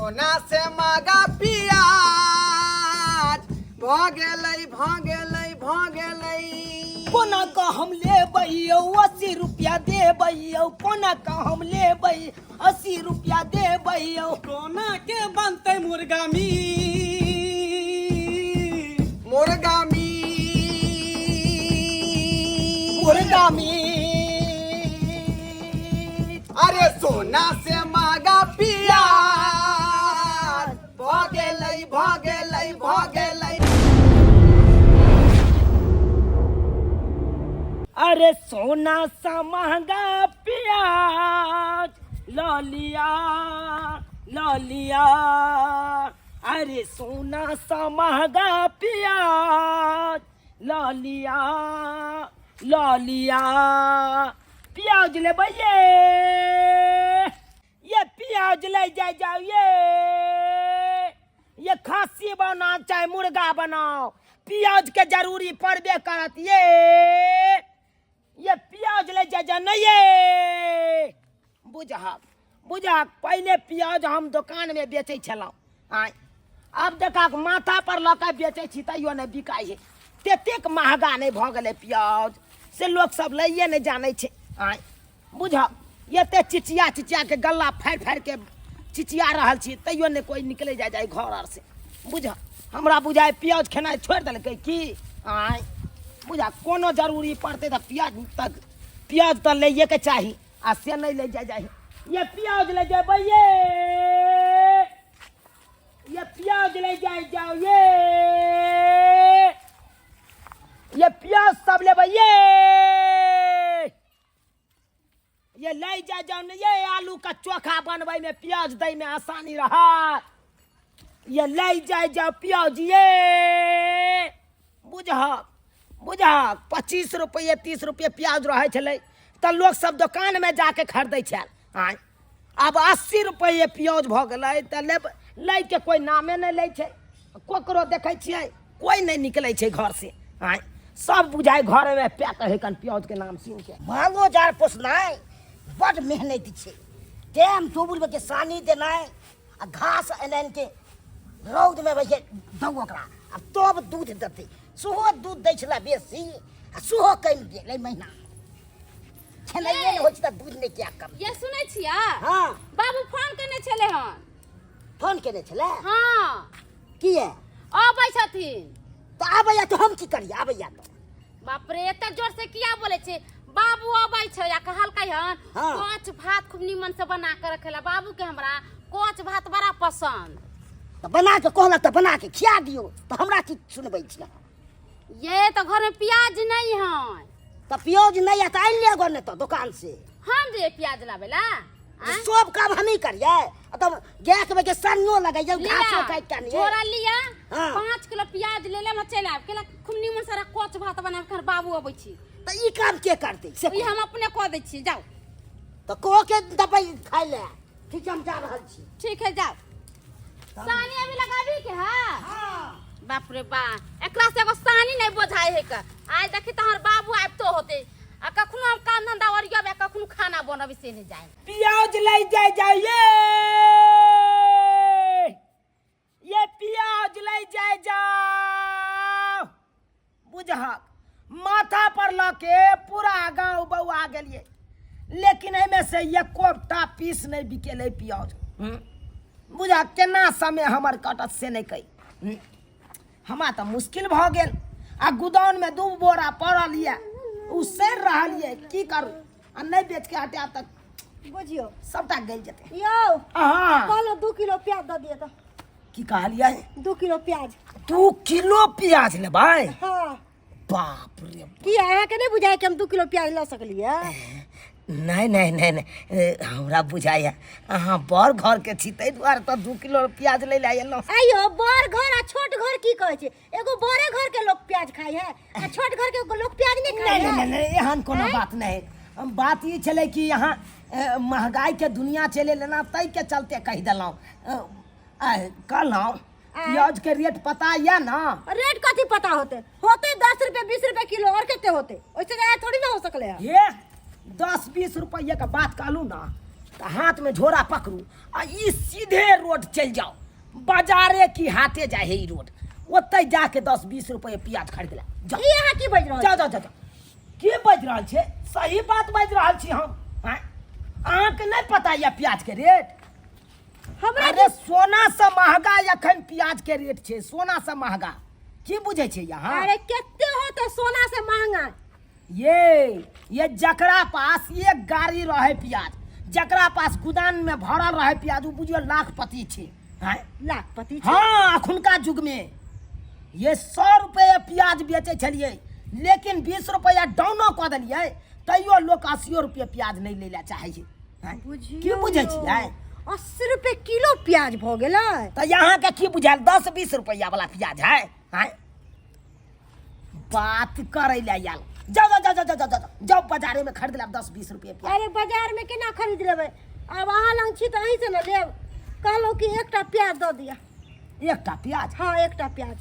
सोना से मांगा पियाज भगेलै कोना का हम लेबै 80 रुपया देबै कोना का हम लेबै 80 रुपया देबै कोना के बनते मुर्गा मीट मुर्गा मीट अरे सोना से मांगा पियाज भगेलै अरे सोना सा महंगा प्याज ला लिया अरे सोना सा महंगा प्याज ला लिया प्याज ले भैये ये प्याज ले जाओ ये खांसी बनाओ चाहे मुर्गा बनाओ प्याज के जरूरी पड़बे करत ये प्याज ले जा नहीं ये बुझा पहले प्याज हम दुकान में बेचे छलौ अब देखा माथा पर लका बेचे छी तैयो नहीं बिकाई है तेतेक महंगा नहीं भ गेलै प्याज से लोग सब लइए नहीं जाने छे बुझा ये ते चिचिया के गल्ला फाड़ के चिचिया रहल छी तैयो नहीं कोई निकले जाए घर आर से बुझा हमरा बुझाए प्याज खेनाइ छोड़ देलकै की बुझा कोनो जरूरी पड़ते तो प्याज तो ले के चाही आ से नहीं ले जाए ये प्याज ले जाए ये प्याज ले जाओ ये प्याज सब ले ये ले जाओ न ये आलू का चोखा बनवाई में प्याज दई में आसानी रहा ये ले जाओ प्याज ये बुझा 25 रुपये 30 रुपये प्याज रहे छलै तो लोग सब दुकान में जाके खरीदै छल अब 80 रुपये प्याज भ गेलै तो ले के कोई नामे नहीं ले छे कोकरो देखै छियै कोई नहीं निकलै छे घर से सब बुझाए घर में पैक है कन प्याज के नाम सुन के मांगो जार पोसनाइ बड़ मेहनत छे टाइम टोबुल के सानी देनाइ आ घास एनन के रौद में बैठे दौ ओकरा अब तब दूध देते सुहो दूध दै छला बेसी आ सुहो कम गेलै महीना खेनाइए ने होइ त दूध नहीं क्या कम ये सुनै छिया हां बाबू फोन केने छले हन फोन केने छले हां किए आबै छथिन तो आबैया तो हम की करिए आबैया तो बाप रे एते जोर से किया बोले छे बाबू आबै छै या कहलकै हन हाँ। कोच भात खूब निमन से बना के रखेला बाबू के हमरा कोच भात बड़ा पसंद तो बना के कहलक तो बना के खिया दियो तो हमरा की सुनबै छियै ये तो घर में प्याज नहीं है तो प्याज नहीं है तो आइ ले गो ने तो दुकान से हम जे प्याज लावेला सब काम हम ही करिए तब गैस में के सन्नो लगाइए घासो काट के आनिए झोरा लिया हाँ। 5 किलो प्याज ले ले हम चल आब केला खूब निमन सारा कोच भात बना के बाबू आबै छी तो ई काम के करते से ई हम अपने कह दै छी जाओ तो को के दबाई खाइ ले ठीक हम जा रहल छी ठीक है जाओ सानी अभी लगाबी के है हां बाप रे बा एकरा से एगो सानी नहीं बोझाई है का आज देखी तहर बाबू आबतो होते आ कखनो हम काम धंधा ओरिया बे कखनो खाना बनबे से नहीं जाए प्याज ले जाओ ये प्याज ले जाओ बुझा माथा पर लके पूरा गांव बउआ गेलिए लेकिन एमे से एकोटा पीस नहीं बिकेले प्याज बुझा केना समय हमर कटत से नहीं कही हमा तो मुश्किल भ गेल आ गुदान में 2 बोरा पड़ल ये उ सड़ रहल ये की करू आ नहीं बेच के हटा तक बुझियो सबटा गल जते यो हां कल 2 किलो प्याज द दिए तो की कहलिए 2 किलो प्याज 2 किलो प्याज ले भाई हां बाप रे की अहाँ के नहीं बुझाए कि हम 2 किलो प्याज ला सकलिए नहीं हमरा बुझाया अहाँ बड़ घर के छी तै दुआरे तो 2 किलो प्याज ले लायलो आइयो बड़ घर आ छोट घर की कहै छै एगो बड़े घर के लोग प्याज खाय है आ छोट घर के लोग प्याज नहीं खाय है नहीं एहन कोनो बात नहीं बात ई छले कि यहाँ महंगाई के दुनिया चले लेना तै के चलते कह देलौ कहलौ प्याज के रेट पता है ना रेट कथी पता होते 10 रुपए 20 रुपए किलो और कितने होते ओइसे ज्यादा थोड़ी ना हो सकले है ये 10-20 रुपये का बात कहलू ना तो हाथ में झोरा पकड़ू आ ई सीधे रोड चल जाओ, बाजारे की हाथे जाए है ई रोड, ओतै जाके 10-20 रुपये प्याज खरीद ले जाओ। ई अहाँ की बज रहल जाओ जाओ जाओ जाओ। के बज रहल छे? सही बात बज रहल छी हम। अहाँके नहीं पता ये प्याज के रेट? हमरा अरे सोना से महंगा अखन प्याज के रेट छे, सोना से महंगा। की बुझे छे यहाँ? अरे केते होते सोना से महंगा? ये जकरा पास एक गाड़ी रहे प्याज, जकरा पास गुदान में भरल रहे प्याज, वो बुझियो लाखपति छे। हैं? लाखपति छे? हाँ, अखुनका युग में ये 100 रुपये प्याज बेचे छलिए, लेकिन 20 रुपया डाउनो कऽ देलिए, तैयो लोग 80 रुपये प्याज नहीं ले चाहे छे। हैं? की बुझे छियै? 80 रुपए किलो प्याज भ गेलै। तो यहाँ के की बुझायल 10-20 रुपया वाला प्याज है? हैं? बात करे ले याल। जाओ जाओ जाओ जाओ जाओ जाओ बाजारे में खरीद लेब 10-20 रुपये प्याज। अरे बाजार में केना खरीद लेबै? अब अहाँ लंग छी त अहीं से न लेब। कहलो कि एकटा प्याज दऽ दिया। एकटा प्याज? हाँ, एकटा प्याज।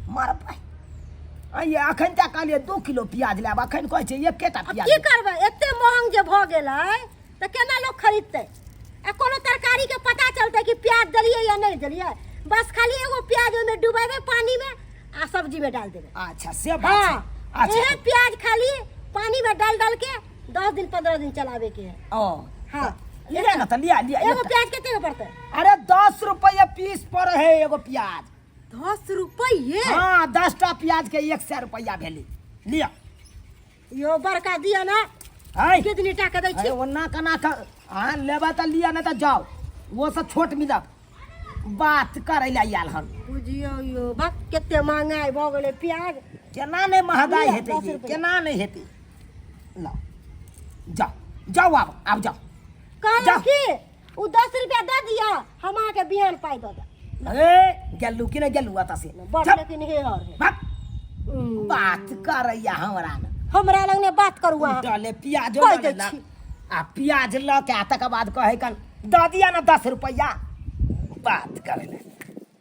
मार भाई ये अखन तक कहलिए 2 किलो प्याज लेब, अखन कहै छै एकेटा अब प्याज। की करबै? एते महंग जे भ गेलै त केना लोग खरीदतै? आ कोनो तरकारी के पता चलतै कि प्याज दलिए या नहीं दलिए? बस खाली एगो प्याज ओमे डुबेबै पानी में आ सब्जी में डाल देबै। अच्छा से बात है। हाँ, अच्छा यह प्याज खाली पानी में डाल के 10 दिन 15 दिन चलावे के है। ओ हाँ, लिया ना तो लिया लिया एगो एकटा। प्याज कितने का पड़ता है? अरे 10 रुपये पीस पर है एगो प्याज। 10 रुपये? हाँ, 10टा प्याज के 100 रुपया भेली। लिया यो बड़का दिया ना। है कितनी टाका दै अरे छी? ओना कना का हाँ लेबा तो लिया नहीं तो जाओ, वो सब छोट मिलत। बात करे ला आयल हन। बुझियो यो बा केते महंगाई भ गेलै प्याज। केना नहीं महंगाई लिया, हेते 10 ये? रुपया। केना नहीं हेते? लो जाओ जाओ अब जाओ। कहलो जा। कि उ 10 रुपया दे दिया, हम अहाँ के बिहान पाई दऽ दे। ए गेलू कि नहीं गेलू आता से? बड़ चल, लेकिन हे और है। भाग। बात करैया हमरा न हमरा लंग ने बात करू अहाँ। डाले प्याज कह दै डाले छी। आ प्याज ल के तक बाद कहे कन दऽ दिया ना 10 रुपया। बात करे ले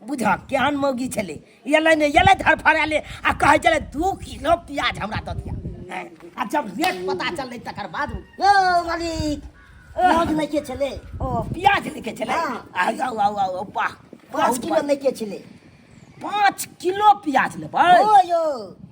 बुझ केहन मौगी छले, ये धरफड़ाले आ कहे चले 2 किलो प्याज हमरा दऽ दिया। हैं? आ जब रेट पता चलले तकर बाद यो मालिक प्याज नहीं के चले। ओ प्याज लेके चले। हाँ। आओ आओ आओ वाह 5 किलो नहीं के चले। 5 किलो प्याज लेबै? ओ यो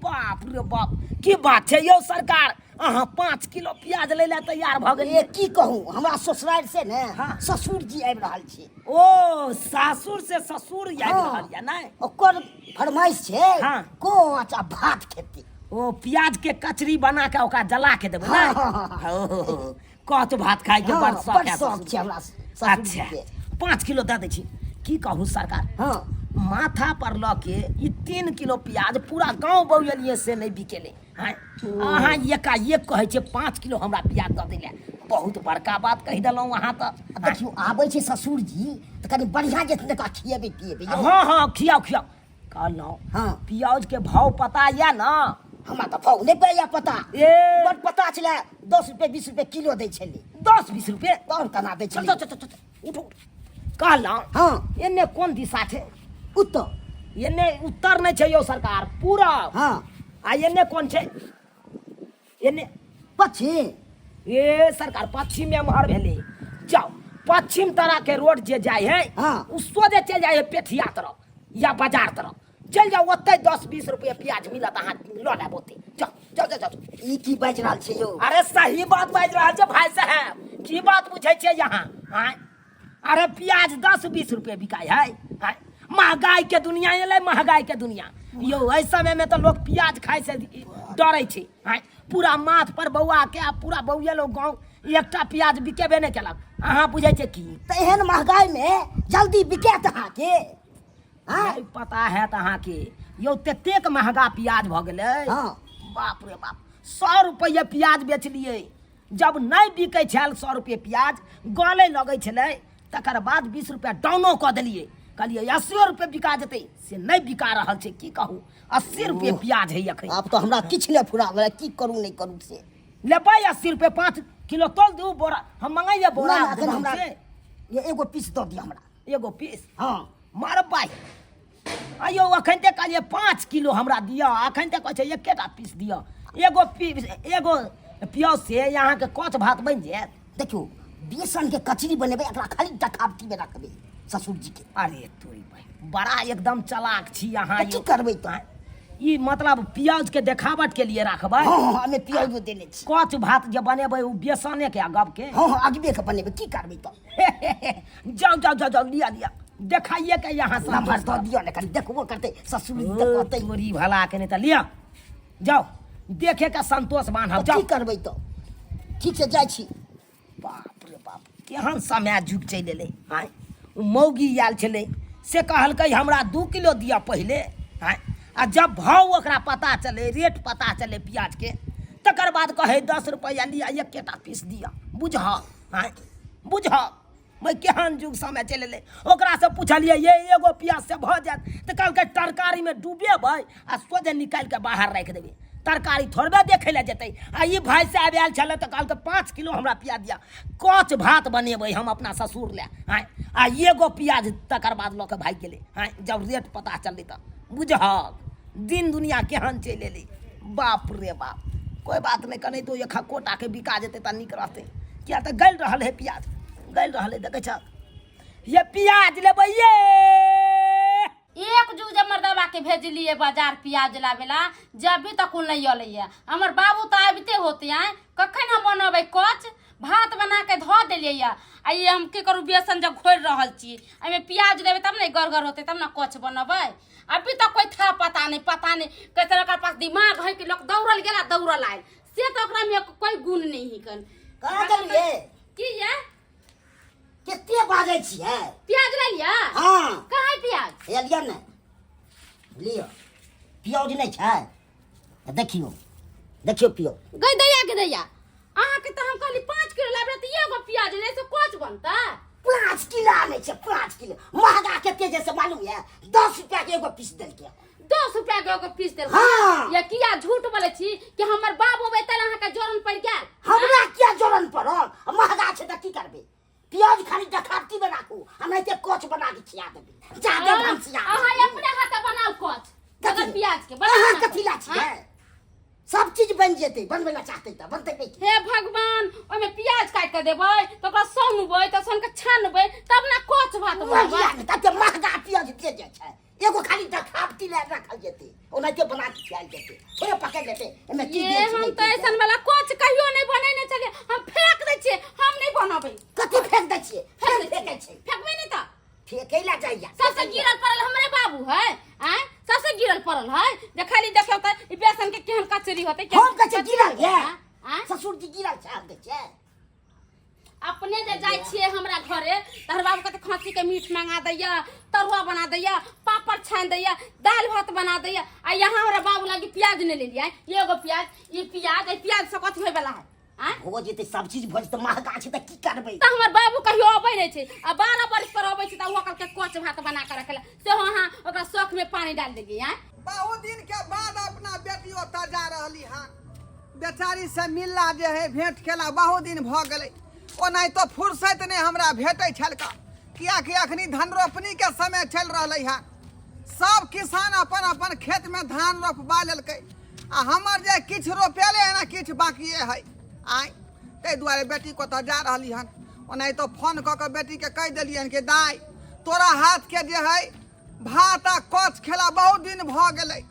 बाप रे बाप, की बात छै यौ सरकार, अहाँ 5 किलो प्याज लै ले तैयार भ ये गेलियै। की कहूँ, हमरा ससुराल से ने हाँ। ससुर जी आबि रहल छी। ओ सासुर से ससुर आबि हाँ। रहल या नहि? ओकर फरमाइश छै हाँ। कोच आ भात खेती। ओ प्याज के कचरी बना के ओकरा जला के देबै हाँ, ने? हाँ, हाँ। ओ कत भात खाय के हाँ, बड़ शौक बड़ है शौक ससुर छै के। हमरा ससुर जी अच्छा के। 5 किलो दऽ दै छी। की कहू सरकार, हाँ, माथा पर ल के ई 3 किलो प्याज पूरा गांव बौलिए से नहीं बिकेले। हैं? अहाँ एकाएक कहै छै 5 किलो हमरा प्याज दऽ दै ले, बहुत बड़का बात कहि देलहुँ अहाँ तऽ। देखियो आबै छै ससुर जी तऽ कनी बढ़िया जे तनिका खियेबै पियेबै। हाँ हाँ खियाओ खियाओ। कहलहुँ हाँ। प्याज के भाव पता या ना? हमरा तऽ भाव नहि पड़ैया पता। ए बड़ पता छलै 10 रुपए 20 रुपए किलो दै छलै। 10-20 रुपये? और केना दै चल छलै? चल चल चल उठो। कहलहुँ हाँ, एन्ने कोन दिशा छै? उत्तर। एन्ने उत्तर नहीं छै यौ सरकार, पूरब। हाँ, आ एन्ने कोन छै? एन्ने पश्चिम। ए सरकार पश्चिम में एम्हर भेलै। जाओ पश्चिम तरह के रोड जे जाए है हाँ। उ सोझे चल जाए है पेठिया तरफ या बाजार तरफ। चल जाओ ओतै 10-20 रुपये प्याज मिलत, अहाँ लऽ लेब ओतै। जाओ जाओ जाओ जाओ। ई की बाजि रहल छै यौ? अरे सही बात बाजि रहल छै भाई साहब, की बात बुझै छियै यहाँ? हैं? अरे प्याज 10-20 रुपये बिकाय है। हैं? महंगाई के दुनिया एलै, महंगाई के दुनिया। यो एहि समय में तो लोग प्याज खाय से डरै छै। हैं? पूरा माथ पर बौआ के आ पूरा बौएलो गाँव एकटा प्याज बिकेबे नहीं केलक। अहाँ बुझै छै की? तऽ एहन महंगाई में जल्दी बिकेत अहाँके? हाँ, नहीं पता है अहाँ के यो ततेक महंगा प्याज भ गेलै। हाँ। बाप रे बाप, 100 रुपये प्याज बेचलिए, जब नहीं बिकै छल 100 रुपये प्याज, गले लगे छलै, तकर बाद 20 रुपया डाउनो कऽ देलिए। कहलिए 80 रुपये बिका जेतै, से नहीं बिका रहल छै। की कहू, 80 रुपये प्याज है अखन। आब तऽ हमरा किछु नहि फुराबे, की करू नहीं करू से। लेबै 80 रुपये 5 किलो तोल दू बोरा, हम मंगाइए बोरा ना, एखन दुकान हमरा से। ये एगो पीस दऽ दिअ हमरा। एगो पीस हाँ, मारबै। अयो अखन तक कहलिए 5 किलो हमरा दिअ, अखन तक कहै छै एकेटा पीस दिअ। एगो पीस एगो प्याज से यहाँ के कच भात बनि जायत? देखियो बेसन के कचरी बनेबे, एकरा खाली डकावटी में रखबे ससुर जी के। अरे तोरी भाई बड़ा एकदम चालाक छी अहाँ। की करबै तो? ई मतलब प्याज के देखावट के लिए रखबै? हाँ हमें प्याज देने छी। कच भात जे बनेबै उ बेसने के गब के? हाँ अगबे के बनेबे, की करबै तो? जाओ जाओ जाओ जाओ लिया लिया देखाइए के यहाँ से नंबर तो दियो ने, कल देखबो करते ससुर जी देखते। तोरी भला के नहीं तो लिया जाओ देखे के संतोष मानब। जाओ की करबै तो? ठीक से जाइ छी। बाप रे बाप केहन समय जुग चलि एलै। आँय उ मौगी आयल छलै से कहलकै हमरा 2 किलो दिअ पहिले। आँय आ जब भाव ओकरा पता चले, रेट पता चले प्याज के, तकर बाद कहे 10 रुपया लिया 1 पीस दिया। बुझ आँय बुझ भाई केहन जुग समय चलि एलै। ओकरा से पूछलिए ये एगो प्याज से भऽ जायत तऽ कहलकै तरकारी में डूबेबै आ सोझे निकालि के बाहर राखि देबै, तरकारी थोड़बे देखे ले जेतै। आ ई भाई साहब आयल छलै तऽ कहलकै 5 किलो हमरा प्याज दिया, कच भात बनेबै हम अपना ससुर ले। आँय आ एगो प्याज तकर बाद लऽ के भागि गेलै। आँय जब रेट पता चललै तऽ बुझहक दिन दुनिया केहन चलि एलै। बाप रे बाप कोई बात नहीं, कने तो एक कोटा के बिका जेतै तऽ नीक रहतै। किया तऽ गलि रहल है प्याज, गलि रहल है। देखै छ ये प्याज लेबै ये। एक जुग जब मर्दवा के भेजलिए बाजार प्याज लावेला, जब भी तक नहीं अलै। हमर बाबू तो आबिते होते हैं, कखन हम बनबै कच भात बना के धो देलिए। आ ये हम की करू बेसन जब घोर रहल छी, एमे प्याज देबै तब ने गरगर होते, तब ना कच बनबै। अभी तक कोई था पता नहीं कैसे ओकरा पास दिमाग है कि लोग दौड़ल गेला दौड़ल आयल, से तो ओकरा में कोई गुण नहीं हिकन। कहाँ गेलिए? की ये केते बाजै छियै? प्याज ले लिया? हाँ कहाँ है प्याज? हे लिया ने, लियो। प्याज नहीं छै? देखियो देखियो प्याज। गई दैया के दैया अहाँ के तो हम कहली 5 किलो लाबे त एगो प्याज ले से कोच बनता। 5 किलो नहीं छै, 5 किलो महंगा केते जैसे मालूम है? 10 रुपया के एगो पीस देल के। 10 रुपया के एगो पीस देल। हाँ। या किया झूठ बोले छी कि हमर बाबू बेतल अहाँ के जोरन पड़ गेल? हमरा क्या जोरन पड़ल? महंगा छै त की करबे? प्याज खाली डकावटी में राखू, हम एते कोच बना के खिया देबे। ज्यादा भंसिया अहाँ अपने हाथे बनाओ कोच अगर प्याज के अहाँ बना कथी ला छियै? सब चीज बन जेतै, बनबै ला चाहते त बनतै नहीं। हे भगवान ओमे प्याज काट के देबै तो ओकरा सनबै त सन के छानबै तब ना कोच भात बनबै। तते महंगा प्याज दे जे छै, एगो खाली डकावटी ला रखल जेतै, ओनाहिते बना के खियाल जेतै, थोड़े पकड़ लेतै। एमे की ये हम तो ऐसन वाला कोच कहियो नहीं बनेने चलिए, हम फेंक दै छियै, हम नहीं बनबै। कथी फेंक दै छियै? फेंकै छै, फेंकबै नहीं त फेंकै ला जाइया। सबसे गिरल पड़ल हमरे बाबू है। आय सबसे गिरल पड़ल है, जे खाली देखियो त ई बेसन के केहन कचरी होते हम कछे गिरल है? आय ससुर जी गिरल छै, हम छै। अपने जे जाय छियै हमरा घरे तहर बाबू के खस्सी के मीठ मंगा दैया, तरुआ बना दैया, पापड़ छान दैया, दाल भात बना दैया। आ यहाँ हमरा बाबू लागी प्याज नहीं ले लिया, एगो प्याज ये प्याज से कथी होय वाला है? आय हो जेतै सब चीज भऽ जेतै, महंगा छै त की करबै? त हमर बाबू कहियो अबै नहीं छै, आ 12 बरस पर अबै छै त ओकर के कोच भात बना के रखेला से हां ओकरा शौक में पानी डाल देगी। आय बहुत दिन के बाद अपना बेटी ओतऽ जा रहली हन, बेचारी से मिलला जे है भेंट केला बहुत दिन भऽ गेलै। ओनाहि तो फुर्सत नहीं हमरा भेटै छलका, कियाकि अखनी धन रोपनी के समय चल रहलै हन। सब किसान अपन अपन खेत में धान रोपबा लेलकै, आ हमर जे किछु रोपेले है ना किछु बाकिए है। आय ताहि दुआरे बेटी को तो जा रहली हन। ओनाहि तो फोन कऽ के बेटी के कह देलियन कि दाई तोरा हाथ के जे है भात आ कच खेला बहुत दिन भऽ गेलै,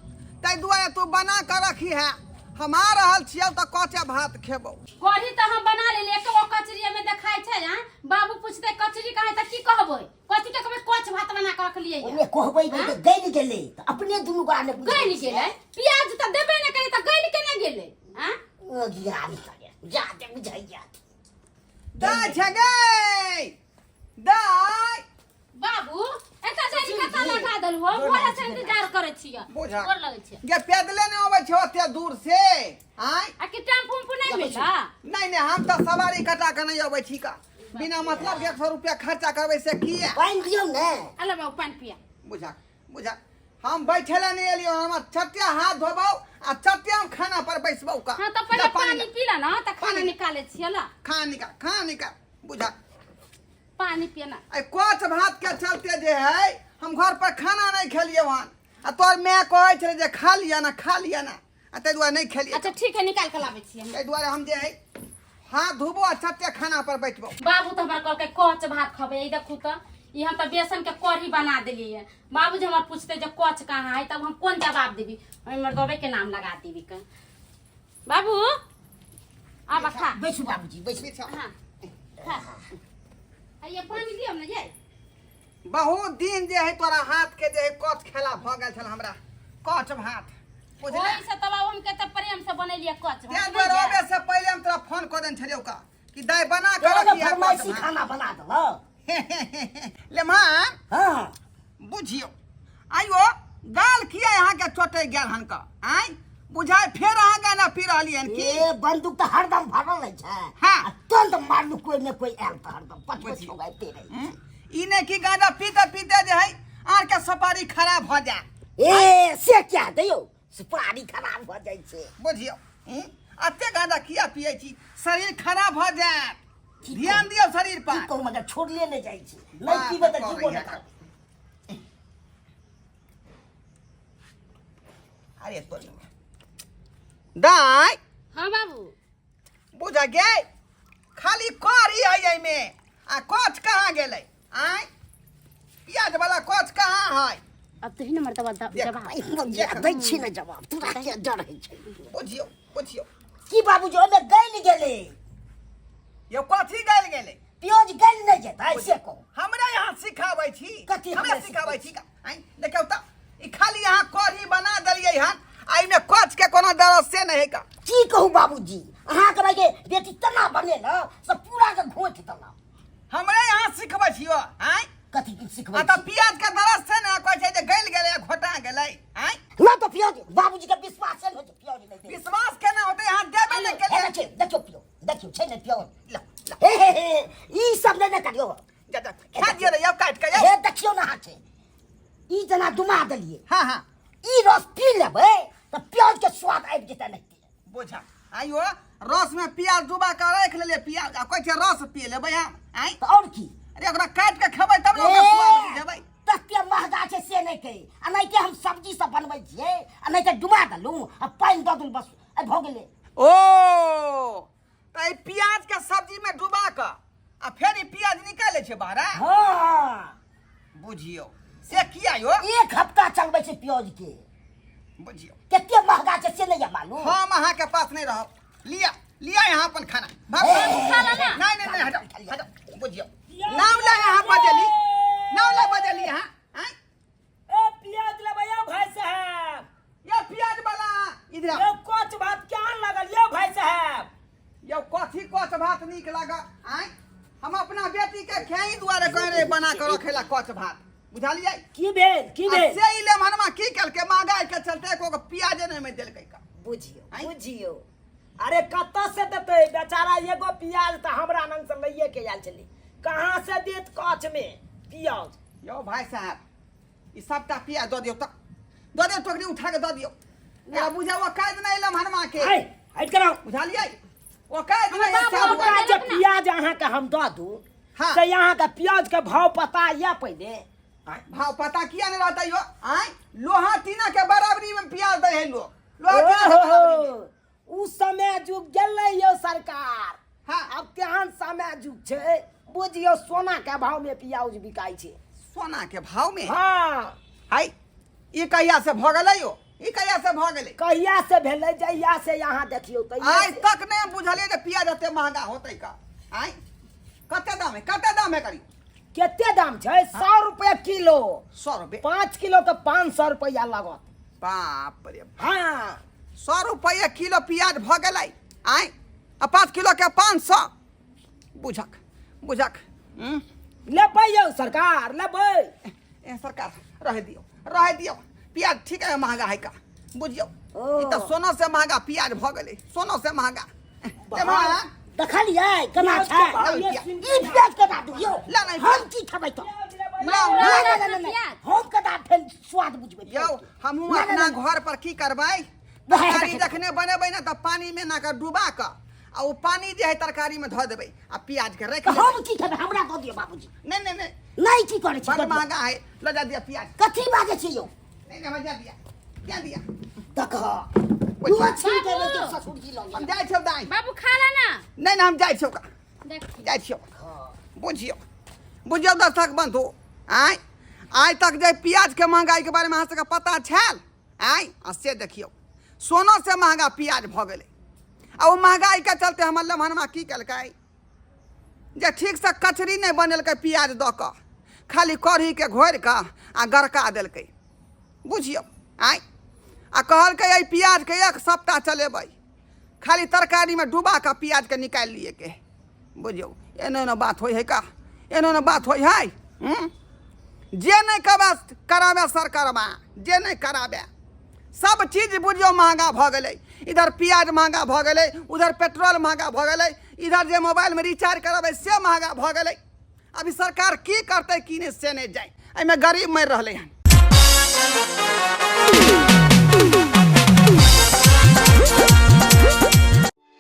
ताहि दुआरे तू बना के रखी है, हम आ रहल छियौ तऽ कचे भात खेबौ। कढ़ी त हम बना लेली, एको कचरी में देखाई छै। हां बाबू पूछते कचरी कहे त की कहबै? कथि के कहबै? कोच भात बना के रखलिए। ओमे कहबै नहीं त गैल गेलै, त अपने दुनु गाने गैल गेलै प्याज त देबे न करे त गैल केना गेलै? हां ओ ज्ञान करे जा दे बुझाइया। दाई छै गै दाई। बाबू एता जाई कता लगा देलु हो, बोला से इंतजार करे छियै। बुझा गोर लगै छै ये पैदले नहीं अबै छै ओते दूर से। आय आ कि टेम्पू में नहीं मिला? नहीं नहीं हम तो सवारी कटा के नहीं अबै छी का, बिना मतलब के 100 रुपया खर्चा करबै से किए? पाइन दियौ ने। अले बाबू पानी पिया। बुझा बुझा हम बैठेला नहीं एलियो, हम चट्टिया हाथ धोबौ आ चट्टिया हम खाना पर बैसबौ का। हां त पहिले पानी पीला ना त खाना निकाले छियै ला। खाना निकाल बुझा। पानी पिया ना। आई कोच भात के चलते जे है हम घर पर खाना नहीं खेलिए हन, आ तोर मैं कहै छले जे खा लिया ना आ ताहि दुआरे नहीं खेलिए। अच्छा ठीक है निकाल के लाबे छियै। ताहि दुआरे हम जे है हाथ धोबो आ चट्टे खाना पर बैठबो। बाबू तो हमारा कहलकै कच भात खबे। ई देखू तो ई हम तो बेसन के कढ़ी बना देलिए है। बाबूजी हमार पूछते जो कच कहाँ है, तब हम कौन जवाब देबी? हम मर्दवे के नाम लगा देबी का। बाबू अब खा। बैसू बाबूजी बैसू। पीछा हाँ खा। ये पानी दियो ना ये। बहुत दिन जे है तोरा हाथ के जे है कच खेला भ गेल छल हमरा। कच भात बुझले। ओइ से तब हम के त प्रेम से बनैलिए कच ते भात। बरोबे से पहले हम तोरा फोन क देन छलियौ का कि दाई बना के तोरा रखी है फरमाइशी खाना बना दलो। ले मान हाँ बुझियो आइयो गाल किया यहाँ के चोटे गेल हन का आई बुझाय फेर अहाँ गाना पी रहली हन की। ये बंदूक तो हरदम भरल रहे छै। हाँ। तुरंत मारलू कोई न कोई आयल तो हरदम पचपच हो गए रहे। ई ने की गाना पीते पीते जे है आर के सपारी खराब हो जा। ए से क्या दियो सुपारी खराब हो जाय छै। बुझियो अते गाना किया पिए छी शरीर खराब हो जाए। ध्यान दियो शरीर पर। की कहू मगर छोड़ले नहीं जाय छै। नहीं पीबे त जीवो न कर। अरे तो दाई हां बाबू बुझा गे खाली करी है एई में आ कोच कहाँ गेलै आई प्याज वाला कोच कहाँ है? अब तो ही न मर्दवा जवाब दै छी न जवाब तोरा के डर है छै। बुझियो बुझियो की बाबूजी ओने गइल गेले यो कथी गल गेलै? प्याज गइल नहीं जेतै से को हमरा यहाँ सिखाबै छी। कथी हमरा हमरा सिखाबै छी का आई देखियो त ई खाली यहाँ कढ़ी बना देलियै हन आई में कोच के कोनो दरद से नहीं है का। की कहू बाबूजी अहाँ के भाई के बेटी तना बने न सब पूरा के घोट देला। हमरा यहाँ सिखबै छियो आई कथी की सिखबै आ त प्याज के दरद से ना कहै छै जे गल गेलै घोटा गेलै आई। ना तो प्याज बाबूजी के विश्वास है न प्याज नहीं दे। विश्वास केना होतै यहाँ देबे नहीं केलियै। देखियो पियो देखियो छै न प्याज हे ई सब नहीं करियो। जा जा खा दियो रे अब काट के हे देखियो ना हाथे ई जना दुमा देलिए। हां हां ई रस पी लेबै त प्याज के स्वाद आबि जेतै नहीं। बुझा आइयो रस में प्याज डुबा के रख लेले प्याज आ कहै छै रस पी लेबै हम आई। तो और की अरे ओकरा काट के खेबै तब ने ओकर स्वाद बुझेबै। तते महंगा छै से नहीं कही आ नहीं के हम सब्जी सब बनबै छियै आ नहीं के डुबा देलू आ पानी द दूं बस आ भ गेलै। ओ त ई प्याज के सब्जी में डुबा के आ फेर ई प्याज निकालै छै बाहर। हां बुझियो से किया यो एक हफ्ता चलबै छै प्याज के। बुझियो केते महंगा छै से नहीं मालूम। हम अहाँ के पास नहीं रहब। लिया लिया यहाँ अपन खाना खा ला ना। नहीं नहीं नहीं हटाओ हटाओ बुझियो नाम ले यहाँ बजली नाम ले बजली यहाँ हैं। ए प्याज लेबै या भाई साहब? ये प्याज वाला इधर ये कच भात केहन लगल ये भाई साहब? यो कथी कच भात नीक लागा आय हम अपना बेटी के खेई दुआरे कह रहे बना के रखेला कच भात बुझलियै। की भेल की भेल? से इले मनमा की केलके महंगाई के चलते को प्याज ने में देलकै का। बुझियो आँय? बुझियो अरे कत से देते बेचारा एगो प्याज तो हमरा नंग से लइए के आयल छली। कहाँ से देत कच में प्याज? यो भाई साहब ई सबटा प्याज दऽ दियौ दऽ दियौ टोकरी उठा के दऽ दियौ। एरा बुझा वो काज नहीं इले मनमा के हाय हट करो। बुझलियै वो काज हमर नहीं बाबू सब ओकरा जे प्याज अहाँ के हम दऽ दू हाँ। से यहाँ के प्याज के भाव पता या पहले? भाव पता किया नहीं रहता यो आय लोहा टीना के बराबरी में प्याज दे है लोहा टीना के बराबरी में। उ समय जुग गेलै यो सरकार। हाँ। अब केहन समय जुग छै बुझियो सोना के भाव में प्याज बिकाई छै। सोना के भाव में हाँ हाय ई कहिया से भ गेलै यो ई कहिया से भ गेलै? कहिया से भेलै जहिया से यहाँ देखियो आज तक नहीं बुझलिए जे प्याज एते महंगा होतै का। आय कते दाम है करी? केते दाम छै? 100 रुपया किलो। 100 रुपए 5 किलो के 500 रुपया लागत। बाप रे हाँ 100 रुपया किलो प्याज भ गेलै आय आ 5 किलो के 500 बुझक बुझक लेबै यौ सरकार लेबै। ए सरकार रह दियो प्याज ठीक है महंगा है का बुझियो। ई त सोना से महंगा प्याज भ गेलै सोना से महंगा। देखलियै केना प्याज छै के भाव ये सुन- ई प्याज केना दू यो ला नहीं हम की खेबै तो हम केना फेर स्वाद बुझबै यो हमहू नहीं, अपना नहीं, घर पर की करबै नहीं, तरकारी नहीं। जखने बनेबै ना त पानी में ना के डुबा के आ वो पानी जे है तरकारी में धऽ देबै आ प्याज के रख लेबै। हम की खेबै हमरा दऽ दियौ बाबूजी। नहीं नहीं नहीं नहीं की करै छी बड़ दऽ दियौ। महंगा है ल जा दिया प्याज। कथी बाजै छी यौ? नहीं नहीं जा दिया क्या दिया देखह दुआ छीन के बेटे ससुर जी लग हम जाइ छौ दाई बाबू खा ला ना नहीं ना हम जाइ छौ का देख जाइ छियौ बुझियौ दर्शक बंधु आइ तक जे प्याज के महंगाई के बारे में अहाँ सबके पता छल से देखियौ सोनो से महंगा प्याज भ गेलै आ ओ महंगाई के चलते हमर लम्हनमा की केलकै जे ठीक से कचरी नहीं बनेलकै प्याज दऽ कऽ खाली कढ़ी के घोरि कऽ आ गरका देलकै बुझियौ आ कहलकै एहि प्याज के 1 सप्ताह चलेबै खाली तरकारी में डुबा कऽ प्याज के निकालि लिए के बुझियौ एना बात होइ है का एना बात होइ है जे नहीं कराबे सरकारवा जे नहीं कराबे सब चीज बुझियौ महंगा भ गेलै इधर प्याज महंगा भ गेलै उधर पेट्रोल महंगा भ गेलै इधर जे मोबाइल में रिचार्ज कराबे से महंगा भ गेलै अभी सरकार की करतै की नहीं से नहीं जाए एहिमे गरीब मरि रहलै हन